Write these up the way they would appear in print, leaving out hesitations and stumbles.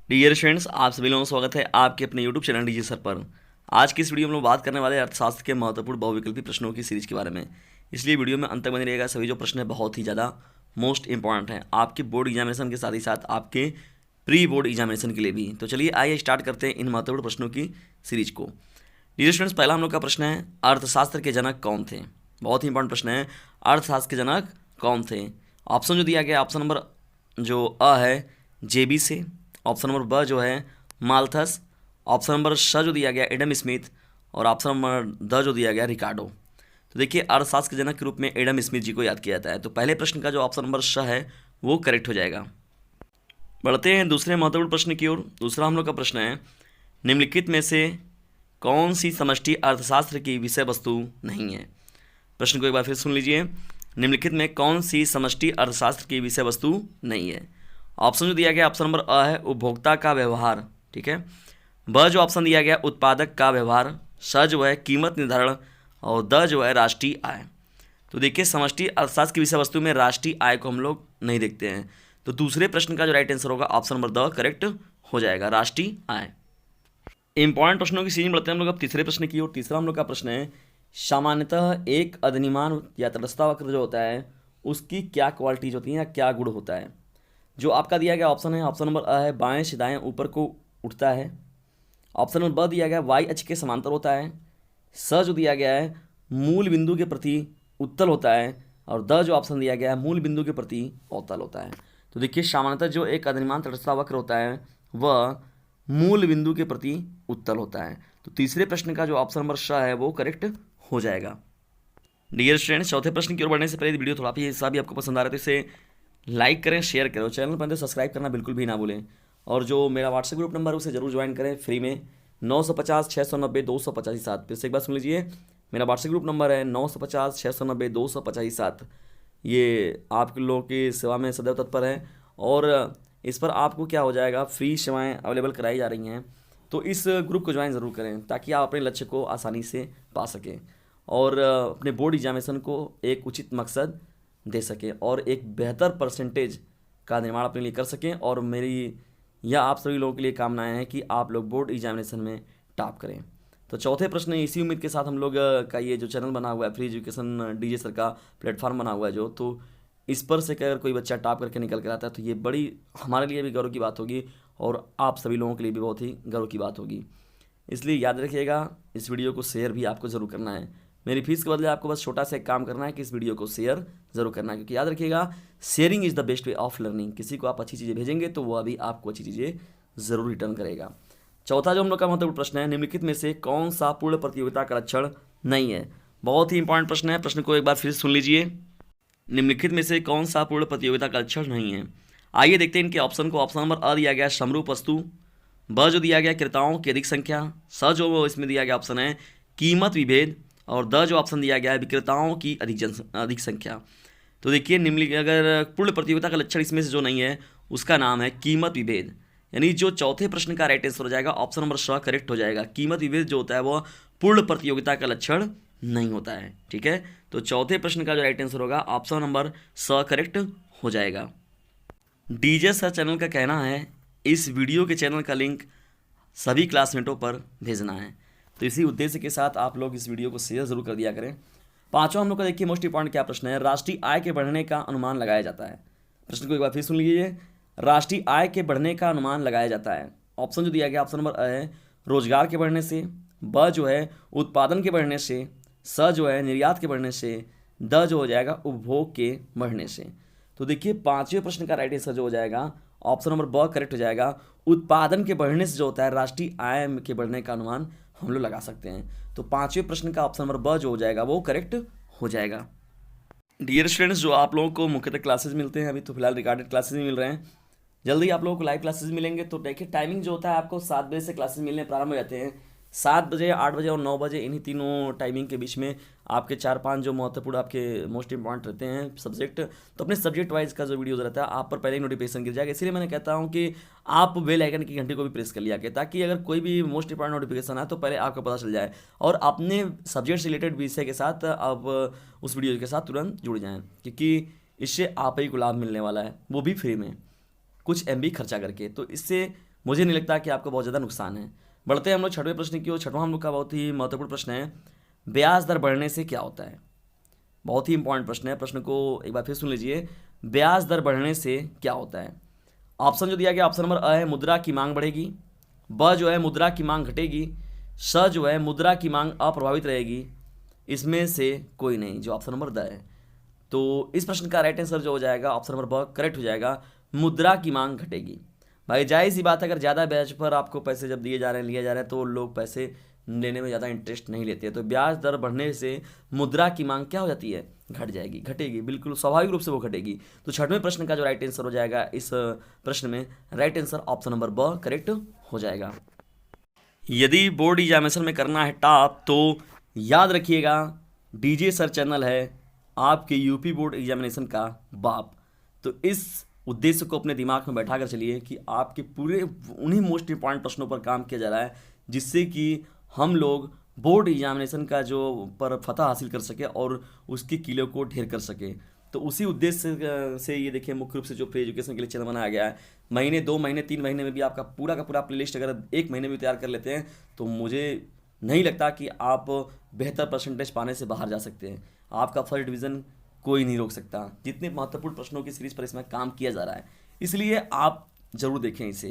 Dear students, आप सभी लोगों का स्वागत है आपके अपने यूट्यूब चैनल डीजे सर पर। आज की इस वीडियो में हम लोग बात करने वाले हैं अर्थशास्त्र के महत्वपूर्ण बहुविकल्पी प्रश्नों की सीरीज के बारे में। इसलिए वीडियो में अंत तक बने रहेगा। सभी जो प्रश्न है बहुत ही ज़्यादा मोस्ट इंपॉर्टेंट हैं आपके बोर्ड एग्जामिनेशन के साथ ही साथ आपके प्री बोर्ड एग्जामिनेशन के लिए भी। तो चलिए आइए स्टार्ट करते हैं इन महत्वपूर्ण प्रश्नों की सीरीज को। डियर स्टूडेंट्स, पहला हम लोग का प्रश्न है, अर्थशास्त्र के जनक कौन थे। बहुत ही इंपॉर्टेंट प्रश्न है, अर्थशास्त्र के जनक कौन थे। ऑप्शन जो दिया गया, ऑप्शन नंबर जो अ है जेबी से, ऑप्शन नंबर ब जो है माल्थस, ऑप्शन नंबर श जो दिया गया एडम स्मिथ, और ऑप्शन नंबर द जो दिया गया रिकार्डो। तो देखिए, अर्थशास्त्र के जनक के रूप में एडम स्मिथ जी को याद किया जाता है। तो पहले प्रश्न का जो ऑप्शन नंबर श है वो करेक्ट हो जाएगा। बढ़ते हैं दूसरे महत्वपूर्ण प्रश्न की ओर। दूसरा हम लोग का प्रश्न है, निम्नलिखित में से कौन सी समष्टि अर्थशास्त्र की विषय वस्तु नहीं है। प्रश्न को एक बार फिर सुन लीजिए, निम्नलिखित में कौन सी समष्टि अर्थशास्त्र की विषय वस्तु नहीं है। ऑप्शन जो दिया गया, ऑप्शन नंबर अ है उपभोक्ता का व्यवहार, ठीक है। ब जो ऑप्शन दिया गया उत्पादक का व्यवहार, स जो है कीमत निर्धारण, और द जो है राष्ट्रीय आय। तो देखिए, समष्टि अर्थशास्त्र की विषय वस्तु में राष्ट्रीय आय को हम लोग नहीं देखते हैं। तो दूसरे प्रश्न का जो राइट आंसर होगा ऑप्शन नंबर द करेक्ट हो जाएगा, राष्ट्रीय आय। इंपॉर्टेंट प्रश्नों की सीरीज में बढ़ते हैं हम लोग अब तीसरे प्रश्न की ओर। तीसरा हम लोग का प्रश्न है, सामान्यतः एक अधिनिमान या तटस्थता वक्र जो होता है उसकी क्या क्वालिटीज होती हैं या क्या गुण होता है। जो आपका दिया गया ऑप्शन है, ऑप्शन नंबर अ है बाएं से दाएं ऊपर को उठता है। ऑप्शन नंबर ब दिया गया वाई अक्ष के समांतर होता है। स जो दिया गया है मूल बिंदु के प्रति उत्तल होता है, और द जो ऑप्शन दिया गया है मूल बिंदु के प्रति अवतल होता है। तो देखिए, सामान्यतः जो एक अधिनिमान तटस्थता वक्र होता है वह मूल बिंदु के प्रति उत्तल होता है। तो तीसरे प्रश्न का जो ऑप्शन नंबर श है वो करेक्ट हो जाएगा। डियर स्टूडेंट्स, चौथे प्रश्न की ओर बढ़ने से पहले वीडियो थोड़ा भी हिस्सा भी आपको पसंद आ रहा है तो इसे लाइक करें, शेयर करें, और चैनल पर सब्सक्राइब करना बिल्कुल भी ना भूलें। और जो मेरा व्हाट्सएप ग्रुप नंबर है उसे जरूर ज्वाइन करें फ्री में, 950 690 285 7। फिर से एक बार सुन लीजिए, मेरा व्हाट्सएप ग्रुप नंबर है 950 690 285 7। ये आप लोगों की सेवा में सदैव तत्पर है, और इस पर आपको क्या हो जाएगा, फ्री सेवाएं अवेलेबल कराई जा रही हैं। तो इस ग्रुप को ज्वाइन ज़रूर करें ताकि आप अपने लक्ष्य को आसानी से पा सकें, और अपने बोर्ड एग्जामिनेशन को एक उचित मकसद दे सकें, और एक बेहतर परसेंटेज का निर्माण अपने लिए कर सकें। और मेरी या आप सभी लोगों के लिए कामनाएं हैं कि आप लोग बोर्ड एग्जामिनेशन में टॉप करें। तो चौथे प्रश्न, इसी उम्मीद के साथ हम लोग का ये जो चैनल बना हुआ है फ्री एजुकेशन डीजे सर का प्लेटफॉर्म बना हुआ है जो, तो इस पर से अगर कोई बच्चा टॉप करके निकल कर आता है तो ये बड़ी हमारे लिए भी गर्व की बात होगी, और आप सभी लोगों के लिए भी बहुत ही गर्व की बात होगी। इसलिए याद रखिएगा, इस वीडियो को शेयर भी आपको ज़रूर करना है। मेरी फीस के बदले आपको बस छोटा सा एक काम करना है कि इस वीडियो को शेयर ज़रूर करना है, क्योंकि याद रखिएगा, sharing is the best way of learning. किसी को आप अच्छी चीज़ें भेजेंगे तो वह भी आपको अच्छी चीज़ें ज़रूर रिटर्न करेगा। चौथा जो हम लोग का महत्वपूर्ण प्रश्न है, निम्नलिखित में से कौन सा पूर्ण प्रतियोगिता का लक्षण नहीं है। बहुत ही इंपॉर्टेंट प्रश्न है, प्रश्न को एक बार फिर सुन लीजिए, निम्नलिखित में से कौन सा पूर्ण प्रतियोगिता का लक्षण नहीं है। आइए देखते हैं इनके ऑप्शन को। ऑप्शन नंबर अ दिया गया समरूप वस्तु, ब जो दिया गया क्रेताओं की अधिक संख्या, स जो इसमें दिया गया ऑप्शन है कीमत विभेद, और द जो ऑप्शन दिया गया है विक्रेताओं की अधिक संख्या। तो देखिए, निम्नलिखित अगर पूर्ण प्रतियोगिता का लक्षण इसमें से जो नहीं है उसका नाम है कीमत विभेद। यानी जो चौथे प्रश्न का राइट आंसर हो जाएगा ऑप्शन नंबर स करेक्ट हो जाएगा। कीमत विभेद जो होता है वह पूर्ण प्रतियोगिता का लक्षण नहीं होता है, ठीक है। तो चौथे प्रश्न का जो राइट आंसर होगा ऑप्शन नंबर स करेक्ट हो जाएगा। डीजे सर चैनल का कहना है इस वीडियो के चैनल का लिंक सभी क्लासमेटों पर भेजना है। तो इसी उद्देश्य के साथ आप लोग इस वीडियो को शेयर जरूर कर दिया करें। पांचवा हम लोग का देखिए मोस्ट इंपॉर्टेंट क्या प्रश्न है, राष्ट्रीय आय के बढ़ने का अनुमान लगाया जाता है। प्रश्न को एक बार फिर सुन लीजिए, राष्ट्रीय आय के बढ़ने का अनुमान लगाया जाता है। ऑप्शन जो दिया गया ऑप्शन नंबर अ है रोजगार के बढ़ने से, ब जो है उत्पादन के बढ़ने से, स जो है निर्यात के बढ़ने से, द जो हो जाएगा उपभोग के बढ़ने से। तो देखिए, पांचवें प्रश्न का राइट आंसर जो हो जाएगा ऑप्शन नंबर ब करेक्ट हो जाएगा। उत्पादन के बढ़ने से जो होता है राष्ट्रीय आय के बढ़ने का अनुमान हम लोग लगा सकते हैं। तो पांचवें प्रश्न का ऑप्शन नंबर ब जो हो जाएगा वो करेक्ट हो जाएगा। डियर स्टूडेंट्स, जो आप लोगों को मुख्यतः क्लासेस मिलते हैं, अभी तो फिलहाल रिकॉर्डेड क्लासेस भी मिल रहे हैं, जल्दी आप लोगों को लाइव क्लासेस मिलेंगे। तो देखिए, टाइमिंग जो होता है आपको 7 बजे से क्लासेस मिलने प्रारंभ हो जाते हैं। 7 बजे, 8 बजे और 9 बजे, इन्हीं तीनों टाइमिंग के बीच में आपके 4-5 जो महत्वपूर्ण आपके मोस्ट इंपॉर्टेंट रहते हैं सब्जेक्ट, तो अपने सब्जेक्ट वाइज का जो वीडियो रहता है आप पर पहले ही नोटिफिकेशन गिर जाएगा। इसलिए मैंने कहता हूँ कि आप बेल आइकन की घंटी को भी प्रेस कर लिया के, ताकि अगर कोई भी मोस्ट इंपॉर्टेंट नोटिफिकेशन आए तो पहले आपको पता चल जाए, और अपने सब्जेक्ट से रिलेटेड विषय के साथ आप उस वीडियो के साथ तुरंत जुड़ जाएँ, क्योंकि इससे आप ही को लाभ मिलने वाला है, वो भी फ्री में, कुछ MB खर्चा करके। तो इससे मुझे नहीं लगता कि आपको बहुत ज़्यादा नुकसान है। बढ़ते हैं हम लोग छठवें प्रश्न की ओर। छठवां हम लोग का बहुत ही महत्वपूर्ण प्रश्न है, ब्याज दर बढ़ने से क्या होता है। बहुत ही इंपॉर्टेंट प्रश्न है, प्रश्न को एक बार फिर सुन लीजिए, ब्याज दर बढ़ने से क्या होता है। ऑप्शन जो दिया गया, ऑप्शन नंबर अ है मुद्रा की मांग बढ़ेगी, ब जो है मुद्रा की मांग घटेगी, स जो है मुद्रा की मांग अप्रभावित रहेगी, इसमें से कोई नहीं, जो ऑप्शन नंबर द है। तो इस प्रश्न का राइट आंसर जो हो जाएगा ऑप्शन नंबर ब करेक्ट हो जाएगा, मुद्रा की मांग घटेगी। भाई जाहिर सी बात है, अगर ज़्यादा ब्याज पर आपको पैसे जब दिए जा रहे हैं, लिए जा रहे हैं, तो लोग पैसे लेने में ज़्यादा इंटरेस्ट नहीं लेते हैं। तो ब्याज दर बढ़ने से मुद्रा की मांग क्या हो जाती है, घट जाएगी, घटेगी, बिल्कुल स्वाभाविक रूप से वो घटेगी। तो छठवें प्रश्न का जो राइट आंसर हो जाएगा इस प्रश्न में, राइट आंसर ऑप्शन नंबर ब करेक्ट हो जाएगा। यदि बोर्ड एग्जामिनेशन में करना है टॉप, तो याद रखिएगा डीजे सर चैनल है आपके यूपी बोर्ड एग्जामिनेशन का बाप। तो इस उद्देश्य को अपने दिमाग में बैठा कर चलिए कि आपके पूरे उन्हीं मोस्ट इंपॉर्टेंट प्रश्नों पर काम किया जा रहा है, जिससे कि हम लोग बोर्ड एग्जामिनेशन का जो पर फतह हासिल कर सके और उसके किले को ढेर कर सके। तो उसी उद्देश्य से ये देखिए मुख्य रूप से जो फ्री एजुकेशन के लिए चैनल बनाया गया है। महीने, 2 महीने, 3 महीने में भी आपका पूरा का पूरा प्लेलिस्ट अगर 1 महीने में तैयार कर लेते हैं, तो मुझे नहीं लगता कि आप बेहतर परसेंटेज पाने से बाहर जा सकते हैं। आपका फर्स्ट डिवीज़न कोई नहीं रोक सकता, जितने महत्वपूर्ण प्रश्नों की सीरीज पर इसमें काम किया जा रहा है। इसलिए आप ज़रूर देखें इसे।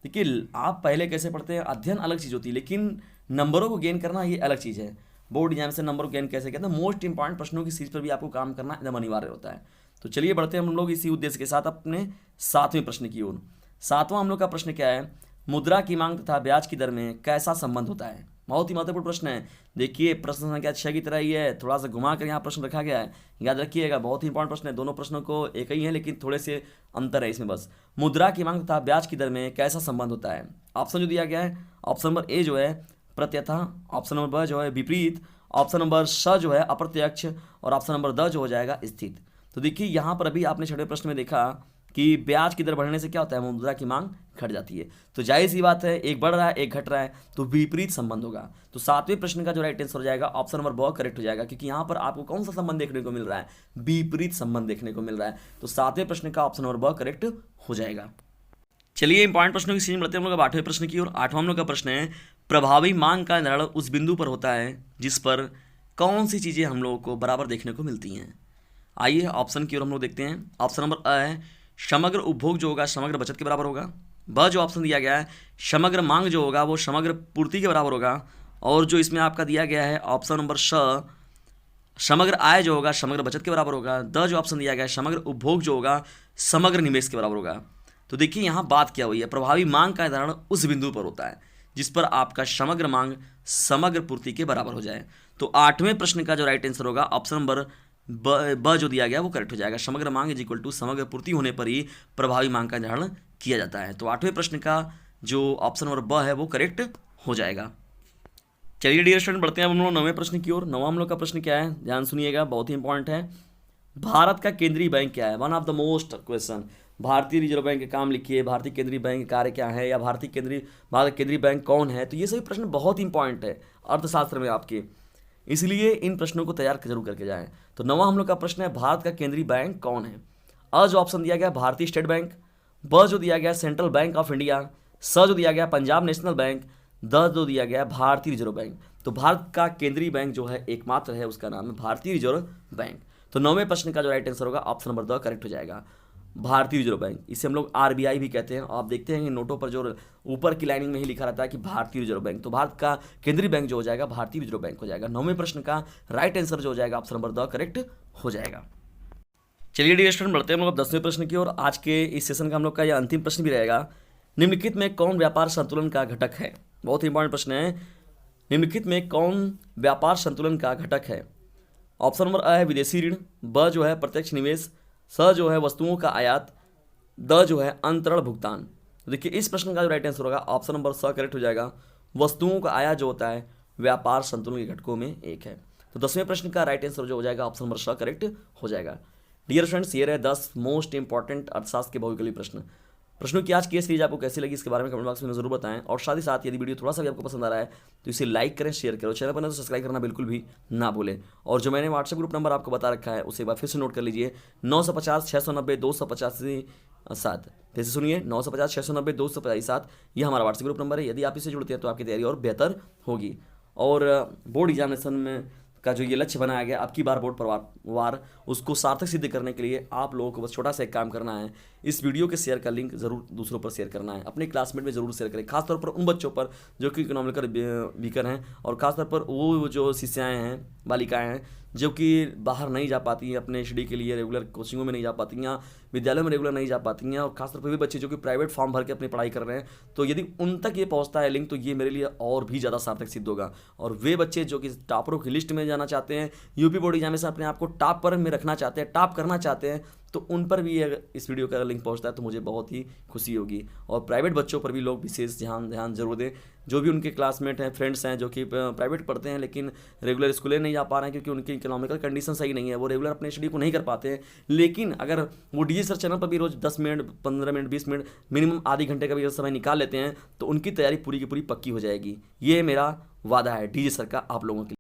देखिए आप पहले कैसे पढ़ते हैं, अध्ययन अलग चीज़ होती है, लेकिन नंबरों को गेन करना ये अलग चीज़ है। बोर्ड एग्जाम से नंबर को गेन कैसे कहते हैं, मोस्ट इंपॉर्टेंट प्रश्नों की सीरीज पर भी आपको काम करना एकदम अनिवार्य होता है। तो चलिए बढ़ते हैं हम लोग इसी उद्देश्य के साथ अपने 7वें प्रश्न की ओर। 7वां हम लोग का प्रश्न क्या है, मुद्रा की मांग तथा ब्याज की दर में कैसा संबंध होता है। बहुत ही महत्वपूर्ण प्रश्न है। देखिए प्रश्न संख्या 6 की तरह ही है, थोड़ा सा घुमा कर यहाँ प्रश्न रखा गया है, याद रखिएगा बहुत ही इंपॉर्टेंट प्रश्न है। दोनों प्रश्नों को एक ही है, लेकिन थोड़े से अंतर है इसमें बस। मुद्रा की मांग तथा ब्याज की दर में कैसा संबंध होता है। ऑप्शन जो दिया गया है, ऑप्शन नंबर ए जो है प्रत्यथा, ऑप्शन नंबर ब जो है विपरीत, ऑप्शन नंबर स जो है अप्रत्यक्ष, और ऑप्शन नंबर द जो हो जाएगा स्थित। तो देखिए यहाँ पर अभी आपने छठवें प्रश्न में देखा कि ब्याज की दर बढ़ने से क्या होता है, मुद्रा की मांग घट जाती है। तो जाहिर सी बात है, एक बढ़ रहा है एक घट रहा है, तो विपरीत संबंध होगा। तो 7वें प्रश्न का जो राइट आंसर हो जाएगा ऑप्शन नंबर ब करेक्ट हो जाएगा, क्योंकि यहाँ पर आपको कौन सा संबंध देखने को मिल रहा है, विपरीत संबंध देखने को मिल रहा है। तो 7वें प्रश्न का ऑप्शन नंबर ब करेक्ट हो जाएगा। चलिए इंपॉर्टेंट प्रश्नों की सीरीज में बढ़ते हैं हम लोग 8वें प्रश्न की ओर। 8वां हम लोग का प्रश्न है, प्रभावी मांग का निर्धारण उस बिंदु पर होता है जिस पर कौन सी चीज़ें हम लोगों को बराबर देखने को मिलती हैं। आइए ऑप्शन की ओर हम लोग देखते हैं। ऑप्शन नंबर अ है समग्र उपभोग जो होगा समग्र बचत के बराबर होगा। ब जो ऑप्शन दिया गया है समग्र मांग जो होगा वो समग्र पूर्ति के बराबर होगा। और जो इसमें आपका दिया गया है ऑप्शन नंबर स, समग्र आय जो होगा समग्र बचत के बराबर होगा। द जो ऑप्शन दिया गया है समग्र उपभोग जो होगा समग्र निवेश के बराबर होगा। तो देखिए यहाँ बात क्या हुई है, प्रभावी मांग का निर्धारण उस बिंदु पर होता है जिस पर आपका समग्र मांग समग्र पूर्ति के बराबर हो जाए। तो 8वें प्रश्न का जो राइट आंसर होगा ऑप्शन नंबर ब जो दिया गया वो करेक्ट हो जाएगा। समग्र मांग इज इक्वल टू समग्र पूर्ति होने पर ही प्रभावी मांग का निर्धारण किया जाता है। तो 8वें प्रश्न का जो ऑप्शन नंबर ब है वो करेक्ट हो जाएगा। चलिए डियर स्टूडेंट बढ़ते हैं हम लोग 9वें प्रश्न की ओर। 9वां हम लोग का प्रश्न क्या है, ध्यान सुनिएगा, बहुत ही इंपॉर्टेंट है। भारत का केंद्रीय बैंक क्या है, one of the most question. भारतीय रिजर्व बैंक का काम लिखिए, भारतीय केंद्रीय बैंक का कार्य क्या है, या भारत केंद्रीय बैंक कौन है। तो ये सभी प्रश्न बहुत इंपॉर्टेंट है अर्थशास्त्र में आपके, इसलिए इन प्रश्नों को तैयार जरूर करके जाएं। तो 9वां हम लोग का प्रश्न है, भारत का केंद्रीय बैंक कौन है। अ जो ऑप्शन दिया गया भारतीय स्टेट बैंक, ब जो दिया गया सेंट्रल बैंक ऑफ इंडिया, स जो दिया गया पंजाब नेशनल बैंक, द जो दिया गया भारतीय रिजर्व बैंक। तो भारत का केंद्रीय बैंक जो है एकमात्र है, उसका नाम है भारतीय रिजर्व बैंक। तो 9वें प्रश्न का जो राइट आंसर होगा ऑप्शन नंबर द करेक्ट हो जाएगा, भारतीय रिजर्व बैंक। इसे हम लोग आरबीआई भी कहते हैं। आप देखते हैं नोटों पर जो ऊपर की लाइनिंग में ही लिखा रहता है कि भारतीय रिजर्व बैंक। तो भारत का केंद्रीय बैंक जो हो जाएगा भारतीय रिजर्व बैंक हो जाएगा। 9वें प्रश्न का राइट आंसर जो हो जाएगा ऑप्शन नंबर द करेक्ट हो जाएगा। चलिए डियर स्टूडेंट बढ़ते हैं हम लोग 10वें प्रश्न की ओर। आज के इस सेशन का हम लोग का यह अंतिम प्रश्न भी रहेगा। निम्नलिखित में कौन व्यापार संतुलन का घटक है। बहुत ही इंपॉर्टेंट प्रश्न है, निम्नलिखित में कौन व्यापार संतुलन का घटक है। ऑप्शन नंबर अ है विदेशी ऋण, ब जो है प्रत्यक्ष निवेश, स जो है वस्तुओं का आयात, द जो है अंतरण भुगतान। तो देखिए इस प्रश्न का जो राइट आंसर होगा ऑप्शन नंबर स करेक्ट हो जाएगा। वस्तुओं का आयात जो होता है व्यापार संतुलन के घटकों में एक है। तो 10वें प्रश्न का राइट आंसर जो हो जाएगा ऑप्शन नंबर स करेक्ट हो जाएगा। डियर फ्रेंड्स ये रहे 10 मोस्ट इंपॉर्टेंट अर्थशास्त्र के बहुविकल्पी प्रश्न। प्रश्नों की आज की सीरीज आपको कैसी लगी इसके बारे में कमेंट बॉक्स में जरूर बताएं, और साथ ही साथ यदि वीडियो थोड़ा सा भी आपको पसंद आ रहा है तो इसे लाइक करें, शेयर करें, चैनल पर ना तो सब्सक्राइब करना बिल्कुल भी ना भूलें। और जो मैंने व्हाट्सएप ग्रुप नंबर आपको बता रखा है उसे एक बार फिर से नोट कर लीजिए, 950-690-285-7। फिर से सुनिए, 950-690-285-7, यह हमारा व्हाट्सएप ग्रुप नंबर है। यदि आप इसे जुड़ते हैं तो आपकी तैयारी और बेहतर होगी। और बोर्ड एग्जामिनेशन में का जो ये लक्ष्य बनाया गया आपकी बार बोर्ड वार, उसको सार्थक सिद्ध करने के लिए आप लोगों को बस छोटा सा एक काम करना है, इस वीडियो के शेयर का लिंक जरूर दूसरों पर शेयर करना है, अपने क्लासमेट में जरूर शेयर करें, खासतौर पर उन बच्चों पर जो कि इकोनॉमिकल वीकर हैं, और खासतौर पर वो जो शिष्याएँ हैं, बालिकाएँ हैं जो कि बाहर नहीं जा पाती हैं अपने स्टडी के लिए, रेगुलर कोचिंगों में नहीं जा पाती या विद्यालयों में रेगुलर नहीं जा पाती हैं, और खासतौर पर भी बच्चे जो कि प्राइवेट फॉर्म भर के अपनी पढ़ाई कर रहे हैं। तो यदि उन तक ये पहुंचता है लिंक तो ये मेरे लिए और भी ज़्यादा सार्थक सिद्ध होगा। और वे बच्चे जो कि टॉपरों की लिस्ट में जाना चाहते हैं, यूपी बोर्ड एग्जामिनेशन अपने आप को टॉप पर में रखना चाहते हैं, टॉप करना चाहते हैं, तो उन पर भी अगर इस वीडियो का लिंक पहुंचता है तो मुझे बहुत ही खुशी होगी। और प्राइवेट बच्चों पर भी लोग विशेष ध्यान जरूर दें, जो भी उनके क्लासमेट हैं, फ्रेंड्स हैं जो कि प्राइवेट पढ़ते हैं लेकिन रेगुलर स्कूलें नहीं जा पा रहे हैं क्योंकि उनकी इकोनॉमिकल कंडीशन सही नहीं है, वो रेगुलर अपने स्टडी को नहीं कर पाते हैं। लेकिन अगर वो डीजी सर चैनल पर भी रोज़ 10 मिनट, 15 मिनट, 20 मिनट, मिनिमम आधे घंटे का भी समय निकाल लेते हैं तो उनकी तैयारी पूरी की पूरी पक्की हो जाएगी। ये मेरा वादा है डीजी सर का आप लोगों के लिए।